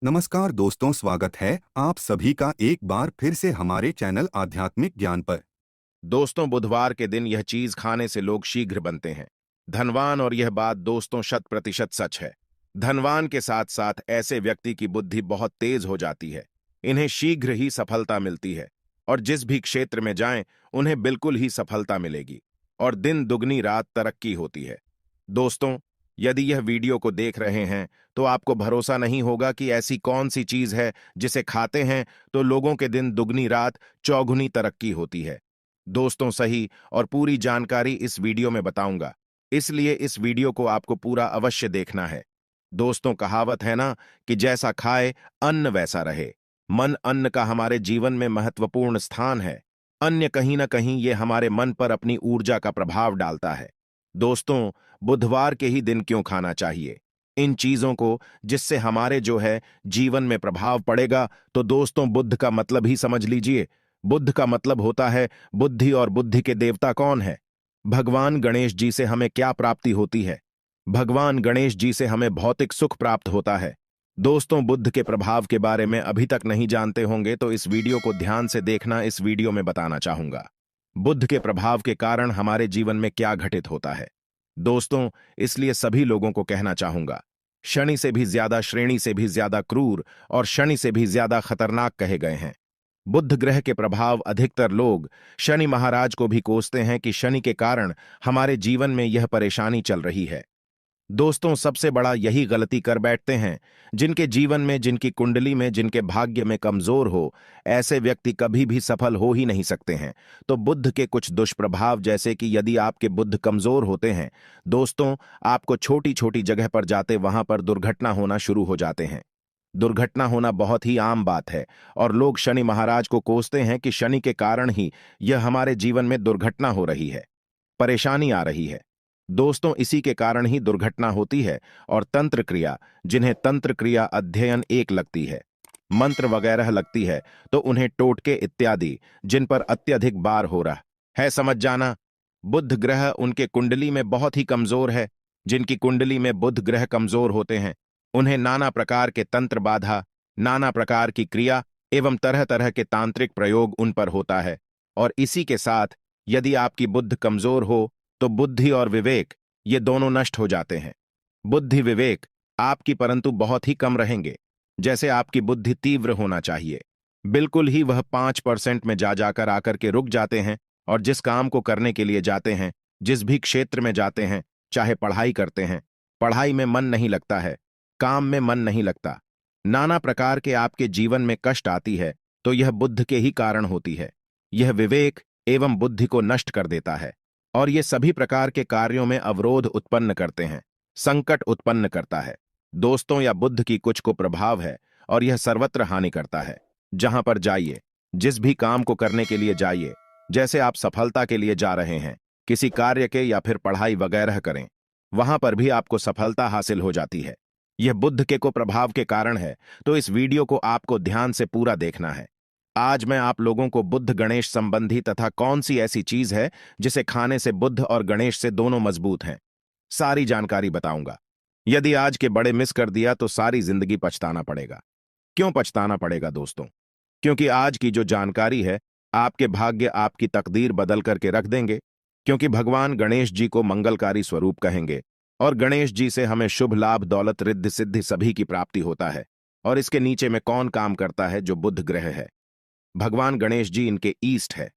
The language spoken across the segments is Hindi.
नमस्कार दोस्तों, स्वागत है आप सभी का एक बार फिर से हमारे चैनल आध्यात्मिक ज्ञान पर। दोस्तों, बुधवार के दिन यह चीज खाने से लोग शीघ्र बनते हैं धनवान। और यह बात दोस्तों 100% सच है। धनवान के साथ साथ ऐसे व्यक्ति की बुद्धि बहुत तेज हो जाती है। इन्हें शीघ्र ही सफलता मिलती है और जिस भी क्षेत्र में जाएं उन्हें बिल्कुल ही सफलता मिलेगी और दिन दुगनी रात तरक्की होती है। दोस्तों, यदि यह वीडियो को देख रहे हैं तो आपको भरोसा नहीं होगा कि ऐसी कौन सी चीज है जिसे खाते हैं तो लोगों के दिन दुगनी रात चौगुनी तरक्की होती है। दोस्तों, सही और पूरी जानकारी इस वीडियो में बताऊंगा, इसलिए इस वीडियो को आपको पूरा अवश्य देखना है। दोस्तों, कहावत है ना कि जैसा खाए अन्न वैसा रहे। मन अन्न का हमारे जीवन में महत्वपूर्ण स्थान है। अन्य कहीं ना कहीं ये हमारे मन पर अपनी ऊर्जा का प्रभाव डालता है। दोस्तों, बुधवार के ही दिन क्यों खाना चाहिए इन चीजों को जिससे हमारे जो है जीवन में प्रभाव पड़ेगा? तो दोस्तों, बुद्ध का मतलब ही समझ लीजिए। बुद्ध का मतलब होता है बुद्धि। और बुद्धि के देवता कौन है? भगवान गणेश जी से हमें क्या प्राप्ति होती है? भगवान गणेश जी से हमें भौतिक सुख प्राप्त होता है। दोस्तों, बुद्ध के प्रभाव के बारे में अभी तक नहीं जानते होंगे तो इस वीडियो को ध्यान से देखना। इस वीडियो में बताना चाहूंगा बुद्ध के प्रभाव के कारण हमारे जीवन में क्या घटित होता है। दोस्तों, इसलिए सभी लोगों को कहना चाहूंगा, शनि से भी ज्यादा, श्रेणी से भी ज्यादा क्रूर और शनि से भी ज्यादा खतरनाक कहे गए हैं। बुध ग्रह के प्रभाव अधिकतर लोग शनि महाराज को भी कोसते हैं कि शनि के कारण हमारे जीवन में यह परेशानी चल रही है। दोस्तों, सबसे बड़ा यही गलती कर बैठते हैं जिनके जीवन में, जिनकी कुंडली में, जिनके भाग्य में कमजोर हो, ऐसे व्यक्ति कभी भी सफल हो ही नहीं सकते हैं। तो बुध के कुछ दुष्प्रभाव, जैसे कि यदि आपके बुध कमजोर होते हैं दोस्तों, आपको छोटी छोटी जगह पर जाते वहां पर दुर्घटना होना शुरू हो जाते हैं। दुर्घटना होना बहुत ही आम बात है और लोग शनि महाराज को कोसते हैं कि शनि के कारण ही यह हमारे जीवन में दुर्घटना हो रही है, परेशानी आ रही है। दोस्तों, इसी के कारण ही दुर्घटना होती है। और तंत्र क्रिया, जिन्हें तंत्र क्रिया अध्ययन एक लगती है, मंत्र वगैरह लगती है, तो उन्हें टोटके इत्यादि जिन पर अत्यधिक बार हो रहा है, समझ जाना। बुध ग्रह उनके कुंडली में बहुत ही कमजोर है। जिनकी कुंडली में बुध ग्रह कमजोर होते हैं उन्हें नाना प्रकार के तंत्र बाधा, नाना प्रकार की क्रिया एवं तरह तरह के तांत्रिक प्रयोग उन पर होता है। और इसी के साथ यदि आपकी बुद्ध कमजोर हो तो बुद्धि और विवेक ये दोनों नष्ट हो जाते हैं। बुद्धि विवेक आपकी परंतु बहुत ही कम रहेंगे। जैसे आपकी बुद्धि तीव्र होना चाहिए, बिल्कुल ही वह 5% में जा जाकर आकर के रुक जाते हैं। और जिस काम को करने के लिए जाते हैं, जिस भी क्षेत्र में जाते हैं, चाहे पढ़ाई करते हैं, पढ़ाई में मन नहीं लगता है, काम में मन नहीं लगता, नाना प्रकार के आपके जीवन में कष्ट आती है, तो यह बुद्ध के ही कारण होती है। यह विवेक एवं बुद्धि को नष्ट कर देता है और ये सभी प्रकार के कार्यों में अवरोध उत्पन्न करते हैं, संकट उत्पन्न करता है। दोस्तों, या बुद्ध की कुछ को प्रभाव है और यह सर्वत्र हानि करता है। जहां पर जाइए, जिस भी काम को करने के लिए जाइए, जैसे आप सफलता के लिए जा रहे हैं, किसी कार्य के या फिर पढ़ाई वगैरह करें, वहां पर भी आपको सफलता हासिल हो जाती है। यह बुद्ध के को प्रभाव के कारण है। तो इस वीडियो को आपको ध्यान से पूरा देखना है। आज मैं आप लोगों को बुद्ध गणेश संबंधी तथा कौन सी ऐसी चीज है जिसे खाने से बुद्ध और गणेश से दोनों मजबूत हैं, सारी जानकारी बताऊंगा। यदि आज के बड़े मिस कर दिया तो सारी जिंदगी पछताना पड़ेगा। क्यों पछताना पड़ेगा दोस्तों? क्योंकि आज की जो जानकारी है आपके भाग्य, आपकी तकदीर बदल करके रख देंगे। क्योंकि भगवान गणेश जी को मंगलकारी स्वरूप कहेंगे और गणेश जी से हमें शुभ लाभ, दौलत, रिद्धि सिद्धि सभी की प्राप्ति होता है। और इसके नीचे में कौन काम करता है? जो बुध ग्रह है, भगवान गणेश जी इनके ईस्ट है।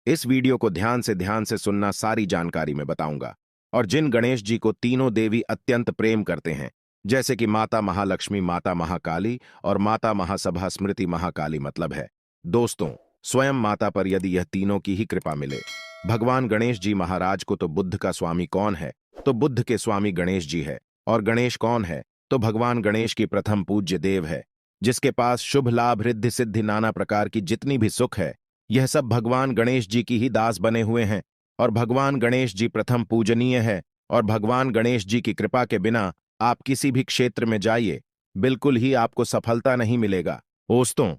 इस वीडियो को ध्यान से सुनना, सारी जानकारी मैं बताऊंगा। और जिन गणेश जी को तीनों देवी अत्यंत प्रेम करते हैं, जैसे कि माता महालक्ष्मी, माता महाकाली और माता महासभा स्मृति महाकाली, मतलब है दोस्तों स्वयं माता पर यदि यह तीनों की ही कृपा मिले, भगवान गणेश जी महाराज को, तो बुद्ध का स्वामी कौन है? तो बुद्ध के स्वामी गणेश जी है। और गणेश कौन है? तो भगवान गणेश की प्रथम पूज्य देव है, जिसके पास शुभ लाभ, रिद्धि सिद्धि, नाना प्रकार की जितनी भी सुख है, यह सब भगवान गणेश जी की ही दास बने हुए हैं। और भगवान गणेश जी प्रथम पूजनीय है। और भगवान गणेश जी की कृपा के बिना आप किसी भी क्षेत्र में जाइए, बिल्कुल ही आपको सफलता नहीं मिलेगा। दोस्तों,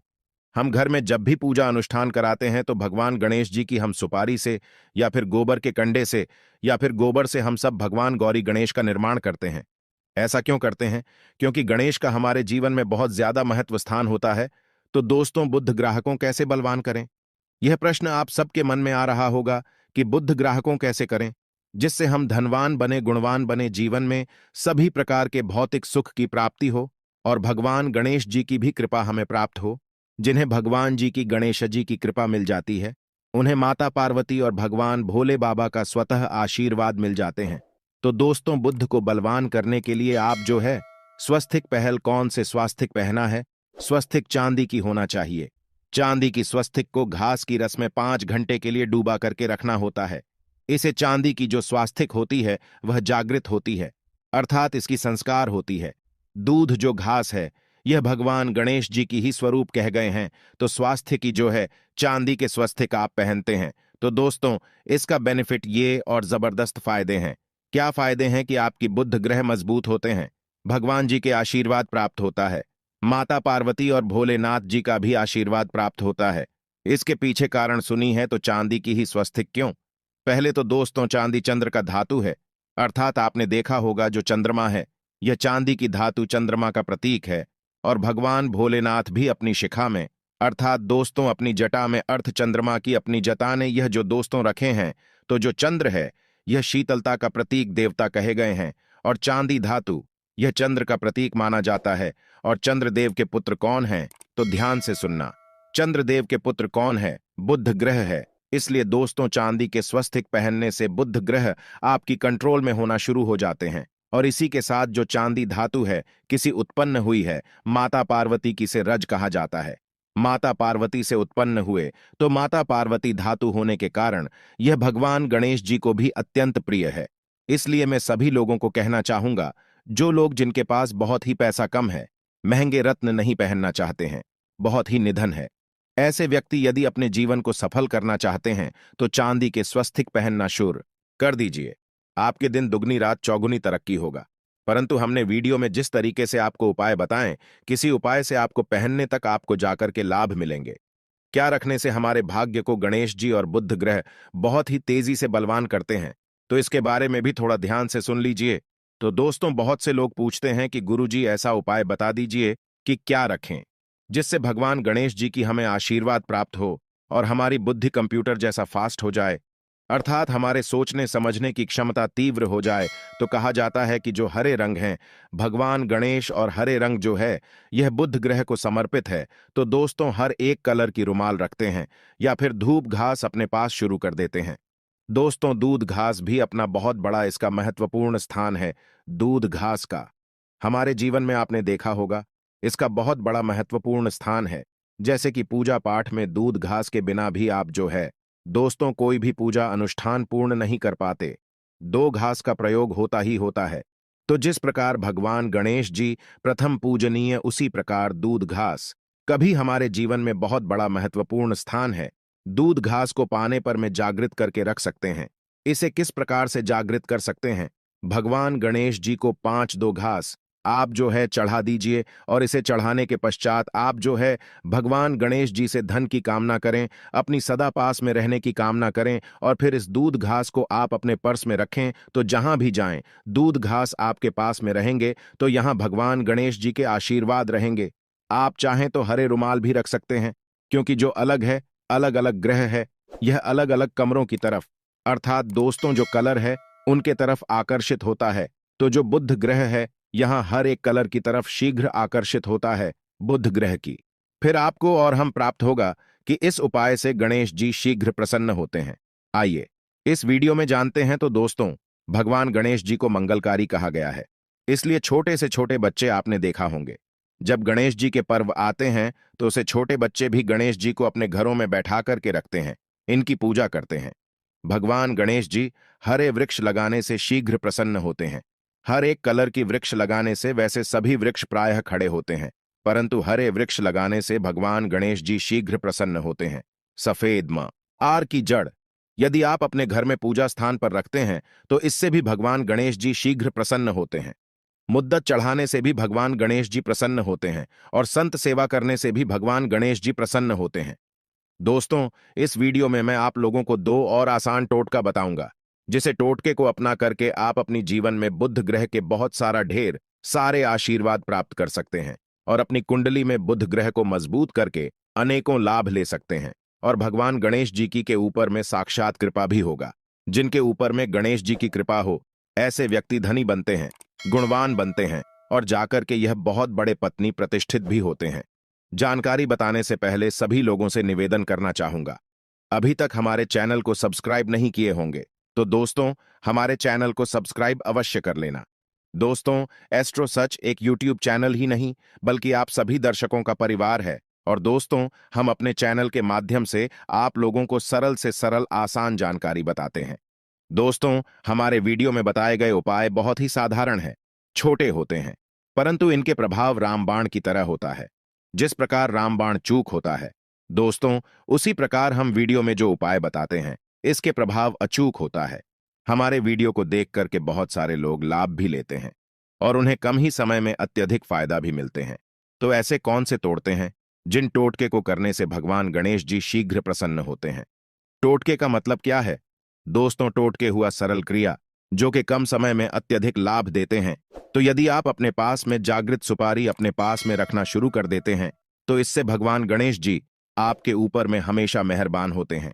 हम घर में जब भी पूजा अनुष्ठान कराते हैं तो भगवान गणेश जी की हम सुपारी से या फिर गोबर के कंडे से या फिर गोबर से हम सब भगवान गौरी गणेश का निर्माण करते हैं। ऐसा क्यों करते हैं? क्योंकि गणेश का हमारे जीवन में बहुत ज्यादा महत्व स्थान होता है। तो दोस्तों, बुद्ध ग्राहकों कैसे बलवान करें? यह प्रश्न आप सबके मन में आ रहा होगा कि बुद्ध ग्राहकों कैसे करें जिससे हम धनवान बने, गुणवान बने, जीवन में सभी प्रकार के भौतिक सुख की प्राप्ति हो और भगवान गणेश जी की भी कृपा हमें प्राप्त हो। जिन्हें भगवान जी की, गणेश जी की कृपा मिल जाती है, उन्हें माता पार्वती और भगवान भोले बाबा का स्वतः आशीर्वाद मिल जाते हैं। तो दोस्तों, बुद्ध को बलवान करने के लिए आप जो है स्वस्तिक पहल कौन से स्वास्तिक पहना है? स्वस्तिक चांदी की होना चाहिए। चांदी की स्वस्तिक को घास की रस में 5 घंटे के लिए डूबा करके रखना होता है। इसे चांदी की जो स्वास्तिक होती है वह जागृत होती है, अर्थात इसकी संस्कार होती है। दूध जो घास है, यह भगवान गणेश जी की ही स्वरूप कह गए हैं। तो स्वास्थ्य की जो है चांदी के स्वस्तिक आप पहनते हैं। तो दोस्तों, इसका बेनिफिट ये और जबरदस्त फायदे हैं। क्या फायदे हैं? कि आपकी बुद्ध ग्रह मजबूत होते हैं, भगवान जी के आशीर्वाद प्राप्त होता है, माता पार्वती और भोलेनाथ जी का भी आशीर्वाद प्राप्त होता है। इसके पीछे कारण सुनी है तो चांदी की ही स्वस्तिक क्यों? पहले तो दोस्तों, चांदी चंद्र का धातु है, अर्थात आपने देखा होगा जो चंद्रमा है, यह चांदी की धातु चंद्रमा का प्रतीक है। और भगवान भोलेनाथ भी अपनी शिखा में, अर्थात दोस्तों अपनी जटा में, अर्थ चंद्रमा की अपनी जटा ने यह जो दोस्तों रखे हैं, तो जो चंद्र है यह शीतलता का प्रतीक देवता कहे गए हैं। और चांदी धातु यह चंद्र का प्रतीक माना जाता है। और चंद्रदेव के पुत्र कौन हैं? तो ध्यान से सुनना, चंद्रदेव के पुत्र कौन है? बुद्ध ग्रह है। इसलिए दोस्तों, चांदी के स्वस्तिक पहनने से बुद्ध ग्रह आपकी कंट्रोल में होना शुरू हो जाते हैं। और इसी के साथ जो चांदी धातु है किसी उत्पन्न हुई है, माता पार्वती की से रज कहा जाता है। माता पार्वती से उत्पन्न हुए तो माता पार्वती धातु होने के कारण यह भगवान गणेश जी को भी अत्यंत प्रिय है। इसलिए मैं सभी लोगों को कहना चाहूंगा, जो लोग जिनके पास बहुत ही पैसा कम है, महंगे रत्न नहीं पहनना चाहते हैं, बहुत ही निधन है, ऐसे व्यक्ति यदि अपने जीवन को सफल करना चाहते हैं तो चांदी के स्वस्तिक पहनना शुरू कर दीजिए। आपके दिन दुगनी रात चौगुनी तरक्की होगा। परंतु हमने वीडियो में जिस तरीके से आपको उपाय बताएं, किसी उपाय से आपको पहनने तक आपको जाकर के लाभ मिलेंगे। क्या रखने से हमारे भाग्य को गणेश जी और बुद्ध ग्रह बहुत ही तेजी से बलवान करते हैं, तो इसके बारे में भी थोड़ा ध्यान से सुन लीजिए। तो दोस्तों, बहुत से लोग पूछते हैं कि गुरुजी ऐसा उपाय बता दीजिए कि क्या रखें जिससे भगवान गणेश जी की हमें आशीर्वाद प्राप्त हो और हमारी बुद्धि कंप्यूटर जैसा फास्ट हो जाए, अर्थात हमारे सोचने समझने की क्षमता तीव्र हो जाए। तो कहा जाता है कि जो हरे रंग हैं, भगवान गणेश और हरे रंग जो है यह बुध ग्रह को समर्पित है। तो दोस्तों, हर एक कलर की रुमाल रखते हैं या फिर धूप घास अपने पास शुरू कर देते हैं। दोस्तों, दूध घास भी अपना बहुत बड़ा इसका महत्वपूर्ण स्थान है। दूध घास का हमारे जीवन में आपने देखा होगा, इसका बहुत बड़ा महत्वपूर्ण स्थान है। जैसे कि पूजा पाठ में दूध घास के बिना भी आप जो है दोस्तों कोई भी पूजा अनुष्ठान पूर्ण नहीं कर पाते। दो घास का प्रयोग होता ही होता है। तो जिस प्रकार भगवान गणेश जी प्रथम पूजनीय, उसी प्रकार दूध घास कभी हमारे जीवन में बहुत बड़ा महत्वपूर्ण स्थान है। दूध घास को पाने पर में जागृत करके रख सकते हैं। इसे किस प्रकार से जागृत कर सकते हैं? भगवान गणेश जी को 5 घास आप जो है चढ़ा दीजिए और इसे चढ़ाने के पश्चात आप जो है भगवान गणेश जी से धन की कामना करें, अपनी सदा पास में रहने की कामना करें और फिर इस दूध घास को आप अपने पर्स में रखें। तो जहां भी जाएं, दूध घास आपके पास में रहेंगे तो यहां भगवान गणेश जी के आशीर्वाद रहेंगे। आप चाहें तो हरे रुमाल भी रख सकते हैं, क्योंकि जो अलग है, अलग अलग ग्रह है, यह अलग अलग कमरों की तरफ, अर्थात दोस्तों जो कलर है उनके तरफ आकर्षित होता है। तो जो बुध ग्रह है यहां हर एक कलर की तरफ शीघ्र आकर्षित होता है बुध ग्रह की। फिर आपको और हम प्राप्त होगा कि इस उपाय से गणेश जी शीघ्र प्रसन्न होते हैं। आइए इस वीडियो में जानते हैं। तो दोस्तों, भगवान गणेश जी को मंगलकारी कहा गया है, इसलिए छोटे से छोटे बच्चे आपने देखा होंगे, जब गणेश जी के पर्व आते हैं तो उसे छोटे बच्चे भी गणेश जी को अपने घरों में बैठा करके रखते हैं, इनकी पूजा करते हैं। भगवान गणेश जी हरे वृक्ष लगाने से शीघ्र प्रसन्न होते हैं। हर एक कलर की वृक्ष लगाने से वैसे सभी वृक्ष प्रायः खड़े होते हैं, परंतु हरे वृक्ष लगाने से भगवान गणेश जी शीघ्र प्रसन्न होते हैं। सफेद म आर की जड़ यदि आप अपने घर में पूजा स्थान पर रखते हैं तो इससे भी भगवान गणेश जी शीघ्र प्रसन्न होते हैं। मुद्दत चढ़ाने से भी भगवान गणेश जी प्रसन्न होते हैं और संत सेवा करने से भी भगवान गणेश जी प्रसन्न होते हैं। दोस्तों, इस वीडियो में मैं आप लोगों को 2 और आसान टोटका बताऊंगा जिसे टोटके को अपना करके आप अपनी जीवन में बुध ग्रह के बहुत सारा ढेर सारे आशीर्वाद प्राप्त कर सकते हैं और अपनी कुंडली में बुध ग्रह को मजबूत करके अनेकों लाभ ले सकते हैं। और भगवान गणेश जी की के ऊपर में साक्षात कृपा भी होगा। जिनके ऊपर में गणेश जी की कृपा हो, ऐसे व्यक्ति धनी बनते हैं, गुणवान बनते हैं और जाकर के यह बहुत बड़े पत्नी प्रतिष्ठित भी होते हैं। जानकारी बताने से पहले सभी लोगों से निवेदन करना चाहूंगा, अभी तक हमारे चैनल को सब्सक्राइब नहीं किए होंगे तो दोस्तों हमारे चैनल को सब्सक्राइब अवश्य कर लेना। दोस्तों, एस्ट्रो सच एक यूट्यूब चैनल ही नहीं बल्कि आप सभी दर्शकों का परिवार है। और दोस्तों, हम अपने चैनल के माध्यम से आप लोगों को सरल से सरल आसान जानकारी बताते हैं। दोस्तों, हमारे वीडियो में बताए गए उपाय बहुत ही साधारण हैं, छोटे होते हैं, परंतु इनके प्रभाव रामबाण की तरह होता है। जिस प्रकार रामबाण चूक होता है दोस्तों, उसी प्रकार हम वीडियो में जो उपाय बताते हैं इसके प्रभाव अचूक होता है। हमारे वीडियो को देख करके बहुत सारे लोग लाभ भी लेते हैं और उन्हें कम ही समय में अत्यधिक फायदा भी मिलते हैं। तो ऐसे कौन से तोड़ते हैं जिन टोटके को करने से भगवान गणेश जी शीघ्र प्रसन्न होते हैं? टोटके का मतलब क्या है दोस्तों? टोटके हुआ सरल क्रिया जो कि कम समय में अत्यधिक लाभ देते हैं। तो यदि आप अपने पास में जागृत सुपारी अपने पास में रखना शुरू कर देते हैं तो इससे भगवान गणेश जी आपके ऊपर में हमेशा मेहरबान होते हैं।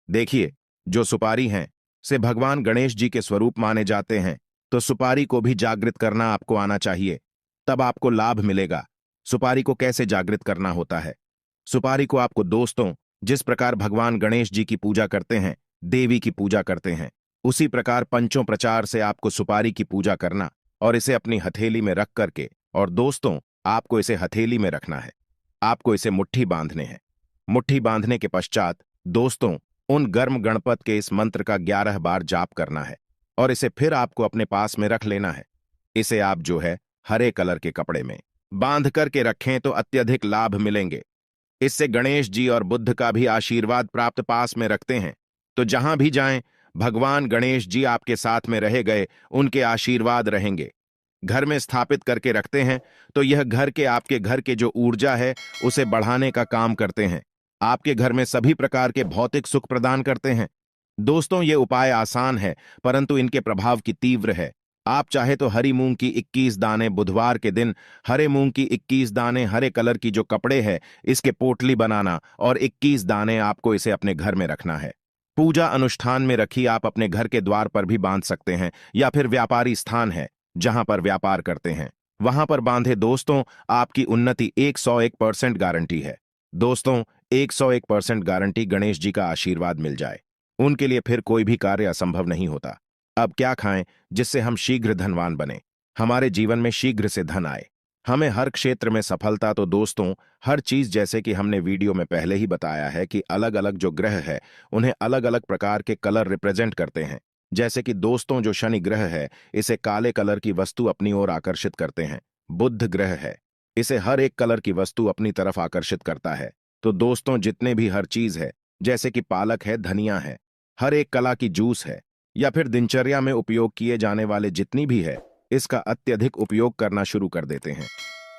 देखिए, जो सुपारी हैं से भगवान गणेश जी के स्वरूप माने जाते हैं, तो सुपारी को भी जागृत करना आपको आना चाहिए, तब आपको लाभ मिलेगा। सुपारी को कैसे जागृत करना होता है? सुपारी को आपको दोस्तों जिस प्रकार भगवान गणेश जी की पूजा करते हैं, देवी की पूजा करते हैं, उसी प्रकार पंचों प्रचार से आपको सुपारी की पूजा करना और इसे अपनी हथेली में रख करके, और दोस्तों आपको इसे हथेली में रखना है, आपको इसे मुट्ठी बांधने हैं। मुट्ठी बांधने के पश्चात दोस्तों उन गर्म गणपत के इस मंत्र का 11 बार जाप करना है और इसे फिर आपको अपने पास में रख लेना है। इसे आप जो है हरे कलर के कपड़े में बांध करके रखें तो अत्यधिक लाभ मिलेंगे। इससे गणेश जी और बुद्ध का भी आशीर्वाद प्राप्त पास में रखते हैं, तो जहां भी जाएं भगवान गणेश जी आपके साथ में रहे गए, उनके आशीर्वाद रहेंगे। घर में स्थापित करके रखते हैं तो यह घर के आपके घर के जो ऊर्जा है उसे बढ़ाने का काम करते हैं, आपके घर में सभी प्रकार के भौतिक सुख प्रदान करते हैं। दोस्तों, ये उपाय आसान है परंतु इनके प्रभाव की तीव्र है। आप चाहे तो हरी मूंग की 21 दाने बुधवार के दिन, हरे मूंग की 21 दाने हरे कलर की जो कपड़े है इसके पोटली बनाना और 21 दाने आपको इसे अपने घर में रखना है। पूजा अनुष्ठान में रखी आप अपने घर के द्वार पर भी बांध सकते हैं या फिर व्यापारी स्थान है जहां पर व्यापार करते हैं वहां पर बांधे। दोस्तों, आपकी उन्नति 101% गारंटी है। दोस्तों, 101% गारंटी गणेश जी का आशीर्वाद मिल जाए, उनके लिए फिर कोई भी कार्य असंभव नहीं होता। अब क्या खाएं जिससे हम शीघ्र धनवान बने, हमारे जीवन में शीघ्र से धन आए, हमें हर क्षेत्र में सफलता? तो दोस्तों, हर चीज जैसे कि हमने वीडियो में पहले ही बताया है कि अलग अलग जो ग्रह है उन्हें अलग अलग प्रकार के कलर रिप्रेजेंट करते हैं। जैसे कि दोस्तों जो शनि ग्रह है इसे काले कलर की वस्तु अपनी ओर आकर्षित करते हैं। बुध ग्रह है, इसे हर एक कलर की वस्तु अपनी तरफ आकर्षित करता है। तो दोस्तों, जितने भी हर चीज है जैसे कि पालक है, धनिया है, हर एक कला की जूस है या फिर दिनचर्या में उपयोग किए जाने वाले जितनी भी है, इसका अत्यधिक उपयोग करना शुरू कर देते हैं।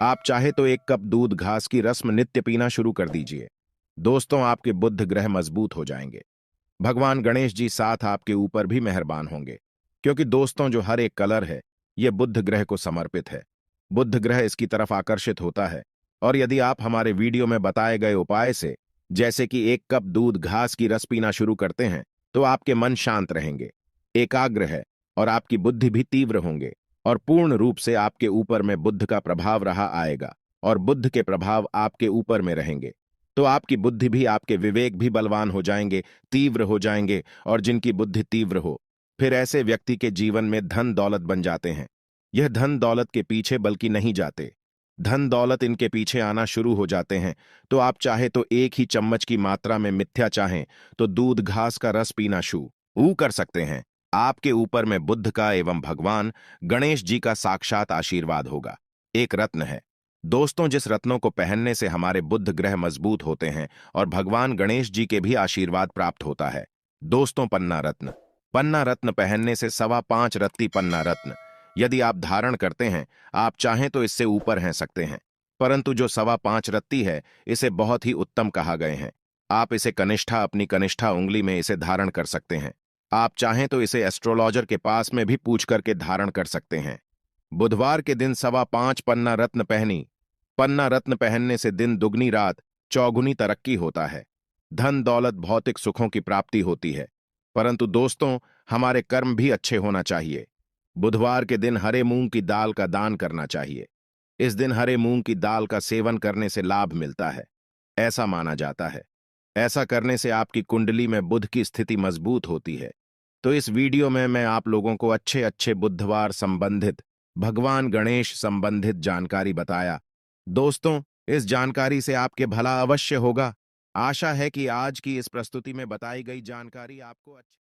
आप चाहे तो 1 कप दूध घास की रस्म नित्य पीना शुरू कर दीजिए। दोस्तों, आपके बुध ग्रह मजबूत हो जाएंगे, भगवान गणेश जी साथ आपके ऊपर भी मेहरबान होंगे, क्योंकि दोस्तों जो हर एक कलर है यह बुध ग्रह को समर्पित है। बुध ग्रह इसकी तरफ आकर्षित होता है और यदि आप हमारे वीडियो में बताए गए उपाय से जैसे कि 1 कप दूध घास की रस पीना शुरू करते हैं तो आपके मन शांत रहेंगे, एकाग्र है और आपकी बुद्धि भी तीव्र होंगे और पूर्ण रूप से आपके ऊपर में बुद्ध का प्रभाव रहा आएगा और बुद्ध के प्रभाव आपके ऊपर में रहेंगे। तो आपकी बुद्धि भी, आपके विवेक भी बलवान हो जाएंगे, तीव्र हो जाएंगे। और जिनकी बुद्धि तीव्र हो फिर ऐसे व्यक्ति के जीवन में धन दौलत बन जाते हैं। यह धन दौलत के पीछे बल्कि नहीं जाते, धन दौलत इनके पीछे आना शुरू हो जाते हैं। तो आप चाहे तो 1 ही चम्मच की मात्रा में मिथ्या चाहें तो दूध घास का रस पीना शुरू कर सकते हैं। आपके ऊपर में बुद्ध का एवं भगवान गणेश जी का साक्षात आशीर्वाद होगा। एक रत्न है दोस्तों, जिस रत्नों को पहनने से हमारे बुध ग्रह मजबूत होते हैं और भगवान गणेश जी के भी आशीर्वाद प्राप्त होता है। दोस्तों, पन्ना रत्न। पन्ना रत्न पहनने से 5.25 रत्ती पन्ना रत्न यदि आप धारण करते हैं, आप चाहें तो इससे ऊपर हैं सकते हैं, परंतु जो 5.25 रत्ती है इसे बहुत ही उत्तम कहा गए हैं। आप इसे कनिष्ठा, अपनी कनिष्ठा उंगली में इसे धारण कर सकते हैं। आप चाहें तो इसे एस्ट्रोलॉजर के पास में भी पूछ करके धारण कर सकते हैं। बुधवार के दिन 5.25 पन्ना रत्न पहनी। पन्ना रत्न पहनने से दिन दुगनी रात चौगुनी तरक्की होता है। धन दौलत भौतिक सुखों की प्राप्ति होती है। परंतु दोस्तों, हमारे कर्म भी अच्छे होना चाहिए। बुधवार के दिन हरे मूंग की दाल का दान करना चाहिए। इस दिन हरे मूंग की दाल का सेवन करने से लाभ मिलता है, ऐसा माना जाता है। ऐसा करने से आपकी कुंडली में बुध की स्थिति मजबूत होती है। तो इस वीडियो में मैं आप लोगों को अच्छे अच्छे बुधवार संबंधित, भगवान गणेश संबंधित जानकारी बताया। दोस्तों, इस जानकारी से आपके भला अवश्य होगा। आशा है कि आज की इस प्रस्तुति में बताई गई जानकारी आपको अच्छी